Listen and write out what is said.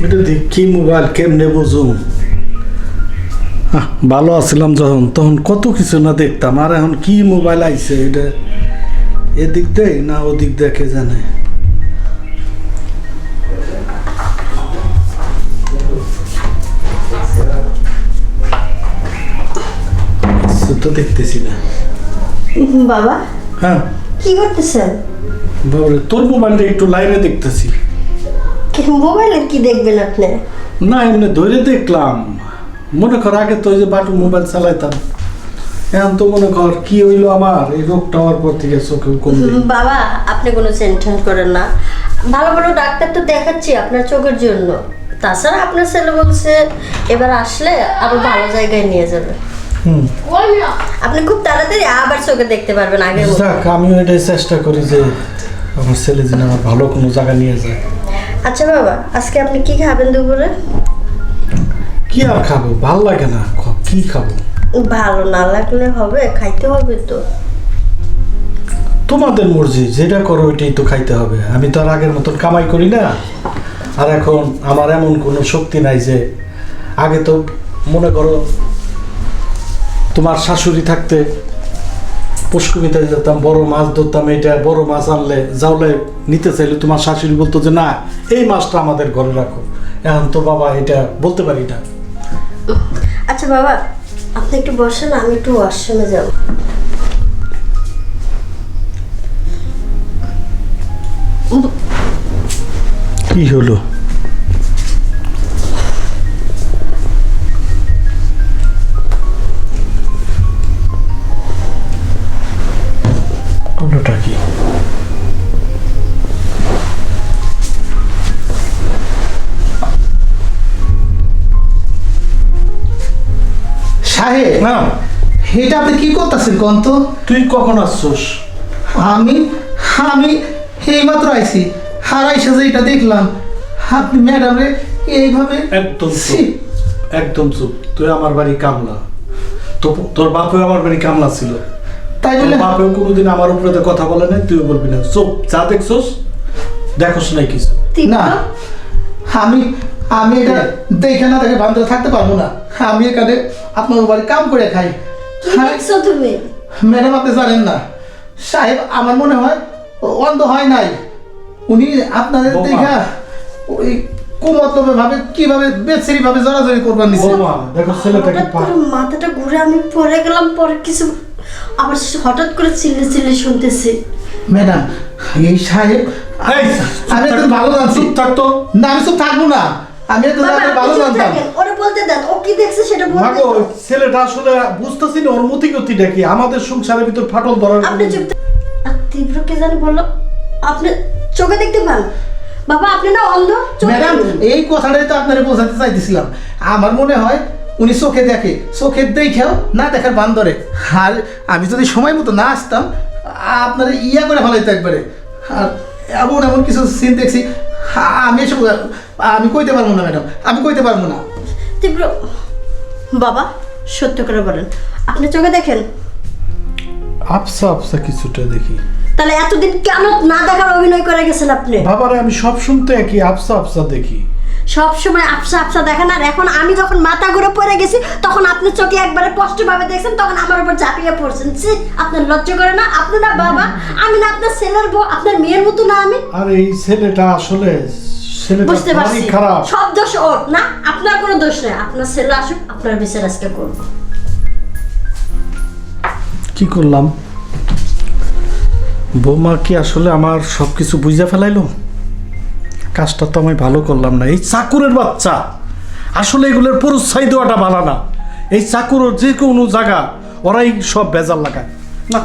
এটা দেখি মোবাইল কেমনে বুঝুম। ভালো আছিলাম যখন, তখন কত কিছু না দেখতাম, আর এখন কি মোবাইল আইছে, এটা এদিক দেয় না ওদিক দেখে জানে। তো দেখতেছি না। বাবা হ্যাঁ কি করতেছেন? বাবারে, তোর মোবাইলটা একটু লাইনে দেখতেছি। মোবাইলে কি দেখবেন আপনি? না এমনি ধরে দেখলাম। মনে কর আগে তো ওই যে বাটন মোবাইল চালাইতাম, এখন তো মনে কর কি হইলো আমার এই রোগটা হওয়ার পর থেকে চোখে কমবে। বাবা আপনি কোনো টেনশন করেন না, ভালো ভালো ডাক্তার তো দেখাচ্ছি আপনার চোখের জন্য। তাছাড়া আপনার ছেলে বলছে এবার আসলে আবার ভালো জায়গায় নিয়ে যাবে। আপনি খুব তাড়াতাড়ি আবার চোখে দেখতে পারবেন আগের মতো। যাক, আমিও এটাই চেষ্টা করি যে আমার ছেলে যেন আমার ভালো কোনো জায়গা নিয়ে যায়। আচ্ছা বাবা, আজকে আপনি কি খাবেন দুপুরে? কি আর খাবো, ভাল লাগে না, কি খাবো? ভালো না লাগলে হবে, খাইতে হবে তো। তোমাদের মর্জি, যেটা করো ওইটাই তো খাইতে হবে। আমি তো আর আগের মতন কামাই করি না, আর এখন আমার এমন কোনো শক্তি নাই যে আগে তো মনে করো তোমার শাশুড়ি থাকতে পুষ্কুমিতে যেতাম, বড় মাছ ধরতাম, এটা বড় মাছ আনলে জাউলে নিতে চাইলে তোমার শাশুড়ি বলতো যে না এই মাছটা আমাদের ঘরে রাখো। এখন তো বাবা এটা বলতে পারি না। আচ্ছা বাবা আপনি একটু বসেন, আমি একটু ওয়াশরুমে যাব। কি হলো? হলোটা কি? সাহেব না এটা আপনি কি করতেছেন কোন তো? তুই কখন আসছোস? আমি আমি এইমাত্র আইছি, হারাইছে যে এটা দেখলাম আপনি ম্যাডাম রে এইভাবে। একদম ছি, চুপ, একদম চুপ। তুই আমার বাড়ি কামলা, তো তোর বাপেও আমার বাড়ি কামলা ছিল। তাই তোর বলে বাপেও কোনোদিন আমার উপরে তো কথা বলে নাই, তুইও বলবি না। চুপ, যা দেখছোস দেখোস নাই কিছু। না, আমি আমি এটা দেখে না দেখে বান্ধব থাকতে পারবো না। আমি এখানে আপনার বাড়ি কাম করে খাই। কি দেখছো তুমি? ম্যাডাম আপনি জানেন না, সাহেব আমার মনে হয় অন্ধ হয় নাই, উনি আপনাদের বৌমা। দেখা ওই কুমতলবে ভাবে কিভাবে বেচেরি ভাবে জড়াজড়ি করবার নিচ্ছে। বৌমা দেখো ছেলেটাকে হঠাৎ করে মাথাটা ঘুরে আমি পড়ে গেলাম, পরে কিছু আবার হঠাৎ করে চিল্লে চিল্লে শুনতেছি। ম্যাডাম এই সাহেব আমি তো ভালো জানছি। চুপ থাকতো। না আমি চুপ থাকবো না, আমি তো বাবা, আপনি ভালো চুপ জানতাম। থাকেন, ওরে বলতে দেন, ও কি দেখছে সেটা বলতে ভাগো, দাও। ছেলেটা আসলে বুঝতেছি না ওর মতি গতি দেখি আমাদের সংসারের ভিতর ফাটল ধরার আপনি চুপ আর তীব্র কে জানি বললো আপনি চোখে দেখতে পান? বাবা আপনি না অন্ধ? চোখে ম্যাডাম দেখুন। এই কথাটাই তো আপনারা বোঝাতে চাইতেছিলাম। আমার মনে হয় উনি চোখে দেখে, চোখে দেখেও না দেখার বান ধরে। আর আমি যদি সময় মতো না আসতাম আপনারা ইয়া করে ফেলাইতো একবারে। আর এমন এমন কিছু সিন দেখছি, আমি এসব আমি কইতে পারবো না ম্যাডাম, আমি কইতে পারবো না। তীব্র বাবা সত্য করে বলেন, আপনি চোখে দেখেন? আফসা আফসা কিছুটা দেখি। তাহলে এতদিন কেন না দেখার অভিনয় করে গেছেন আপনি? বাবারে আমি সব শুনতে একই আফসা আফসা দেখি। সব সময় আফসা আফসা দেখেন, আর এখন আমি যখন মাথা ঘুরে পড়ে গেছি তখন আপনি চোখে একবারে স্পষ্টভাবে দেখছেন, তখন আমার উপর ঝাঁপিয়ে পড়ছেন। ছি, আপনার লজ্জা করে না? আপনি না বাবা, আমি না আপনার ছেলের বউ, আপনার মেয়ের মতো না আমি? আর এই ছেলেটা আসলে বুঝতে ছেলেটা পারছি ভারী খারাপ। সব দোষ ওর না, আপনার কোনো দোষ নেই। আপনার ছেলে আসুক, আপনার বিচার আজকে করবো। কি করলাম? বৌমা কি আসলে আমার সব কিছু বুঝে ফেলাইলো? কাজটা তো আমি ভালো করলাম না। এই চাকুরের বাচ্চা আসলে এগুলোর পরিচয় দেওয়াটা ভালো না। এই চাকুর যে কোনো জায়গা ওরাই সব বেজাল লাগায় না।